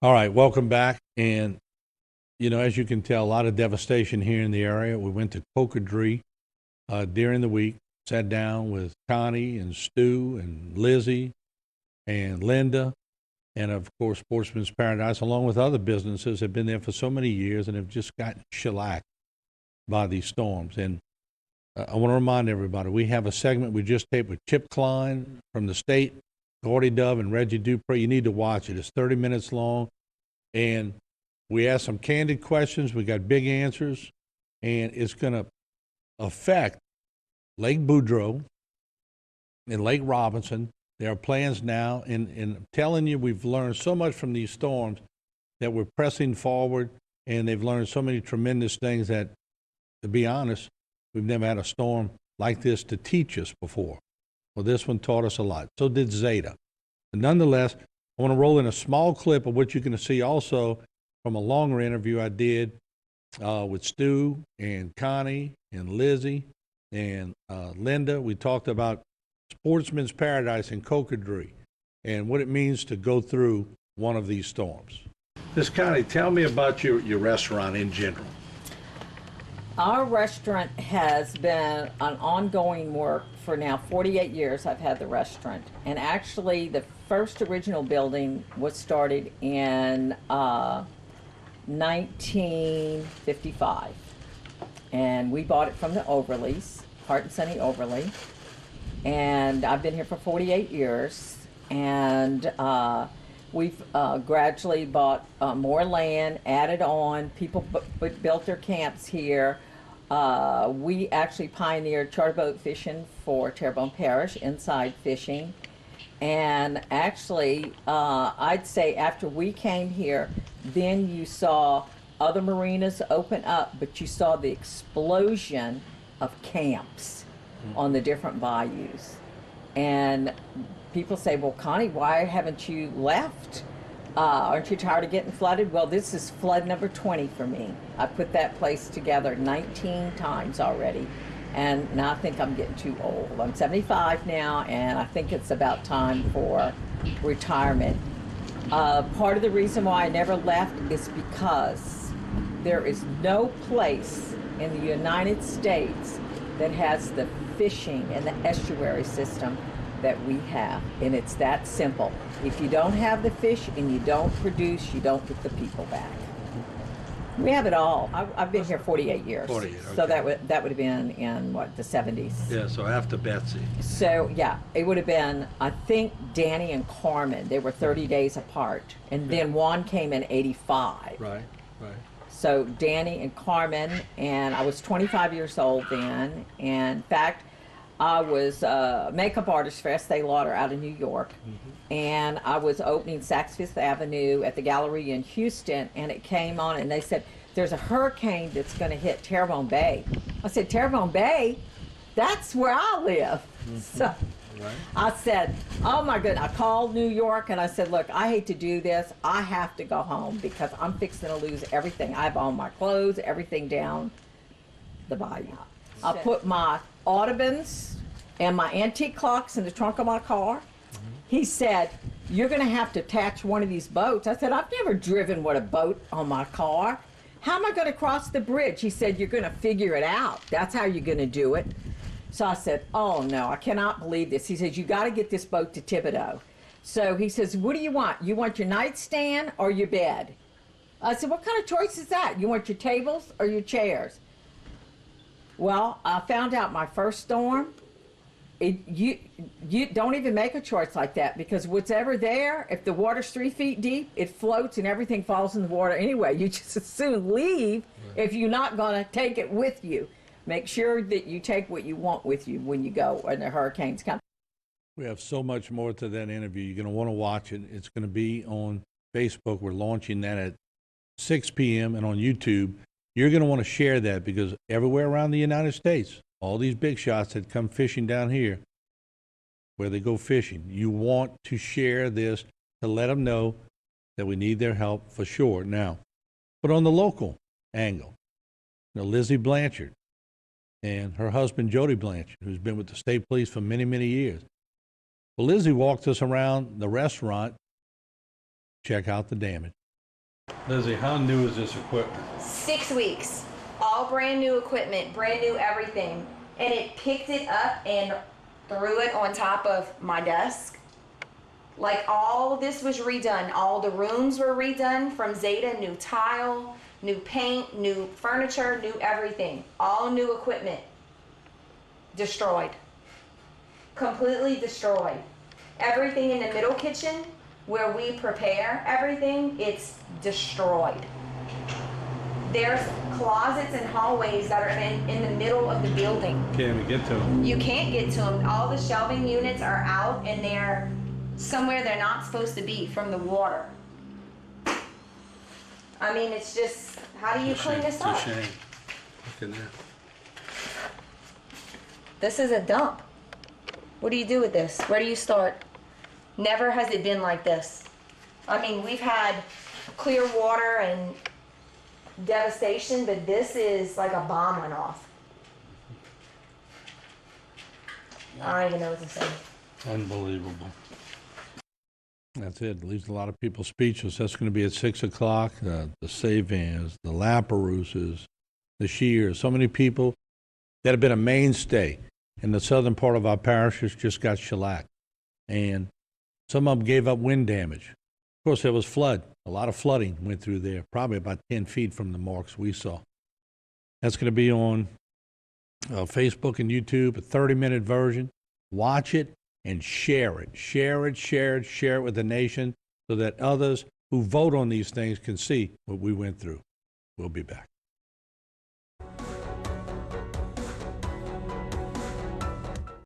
All right, welcome back. And, as you can tell, a lot of devastation here in the area. We went to Cocodrie during the week, sat down with Connie and Stu and Lizzie and Linda, and of course, Sportsman's Paradise, along with other businesses, have been there for so many years and have just gotten shellacked by these storms. And I want to remind everybody, we have a segment we just taped with Chip Klein from the state, Gordy Dove, and Reggie Dupree. You need to watch it. It's 30 minutes long, and we asked some candid questions. We got big answers, and it's going to affect Lake Boudreaux and Lake Robinson. There are plans now, and I'm telling you, we've learned so much from these storms that we're pressing forward, and they've learned so many tremendous things that, to be honest, we've never had a storm like this to teach us before. Well, this one taught us a lot. So did Zeta. But nonetheless, I want to roll in a small clip of what you're going to see also from a longer interview I did with Stu and Connie and Lizzie and Linda. We talked about Sportsman's Paradise in Cocodrie and what it means to go through one of these storms. Miss Connie, tell me about your restaurant in general. Our restaurant has been an ongoing work for now 48 years. I've had the restaurant, and actually the first original building was started in 1955, and we bought it from the Overleys, Heart and Sunny Overley, and I've been here for 48 years, and we've gradually bought more land, added on. People built their camps here. We actually pioneered charter boat fishing for Terrebonne Parish, inside fishing. And actually, I'd say after we came here, then you saw other marinas open up, but you saw the explosion of camps on the different bayous. And people say, well, Connie, why haven't you left? Aren't you tired of getting flooded? Well, this is flood number 20 for me. I put that place together 19 times already, and now I think I'm getting too old. I'm 75 now, and I think it's about time for retirement. Part of the reason why I never left is because there is no place in the United States that has the fishing and the estuary system that we have, and it's that simple. If you don't have the fish and you don't produce, you don't get the people back. We have it all. I've been here 48 years. 48, okay. So that would have been in what, the 70s. Yeah, so after Betsy. So yeah, it would have been, I think, Danny and Carmen. They were 30 days apart, and then Juan came in 85. Right. So Danny and Carmen, and I was 25 years old then. And in fact, I was a makeup artist for Estee Lauder out of New York, and I was opening Saks Fifth Avenue at the Galleria in Houston, and it came on, and they said, there's a hurricane that's going to hit Terrebonne Bay. I said, Terrebonne Bay? That's where I live. So I said, oh my goodness. I called New York, and I said, look, I hate to do this. I have to go home because I'm fixing to lose everything. I have all my clothes, everything down the bayou. I put my Audubons and my antique clocks in the trunk of my car. He said, you're going to have to attach one of these boats. I said, I've never driven with a boat on my car. How am I going to cross the bridge? He said, you're going to figure it out. That's how you're going to do it. So I said, oh no, I cannot believe this. He says, you got to get this boat to Thibodeau. So he says, what do you want? You want your nightstand or your bed? I said, what kind of choice is that? You want your tables or your chairs? Well, I found out my first storm, you don't even make a choice like that, because whatever there, if the water's 3 feet deep, it floats and everything falls in the water anyway. You just as soon leave if you're not going to take it with you. Make sure that you take what you want with you when you go and the hurricanes come. We have so much more to that interview. You're going to want to watch it. It's going to be on Facebook. We're launching that at 6 p.m. and on YouTube. You're going to want to share that, because everywhere around the United States, all these big shots that come fishing down here, where they go fishing, you want to share this to let them know that we need their help for sure. Now, but on the local angle, Lizzie Blanchard and her husband, Jody Blanchard, who's been with the state police for many, many years. Well, Lizzie walked us around the restaurant, check out the damage. Lizzie, how new is this equipment? 6 weeks. All brand new equipment, brand new everything. And it picked it up and threw it on top of my desk. Like all this was redone. All the rooms were redone from Zeta, new tile, new paint, new furniture, new everything. All new equipment. Destroyed. Completely destroyed. Everything in the middle kitchen where we prepare everything, it's destroyed. There's closets and hallways that are in the middle of the building. Can't even get to them. You can't get to them. All the shelving units are out and they're somewhere they're not supposed to be from the water. I mean, it's just, how do you clean this up? It's a shame. Look at that. This is a dump. What do you do with this? Where do you start? Never has it been like this. I mean, we've had clear water and devastation, but this is like a bomb went off. I don't even know what to say. Unbelievable. That's it. Leaves a lot of people speechless. That's going to be at 6 o'clock. The Savans, the Laperousses, the Shears, so many people that have been a mainstay in the southern part of our parishes just got shellacked. And some of them gave up wind damage. Of course, there was flood. A lot of flooding went through there, probably about 10 feet from the marks we saw. That's going to be on Facebook and YouTube, a 30-minute version. Watch it and share it. Share it, share it, share it with the nation so that others who vote on these things can see what we went through. We'll be back.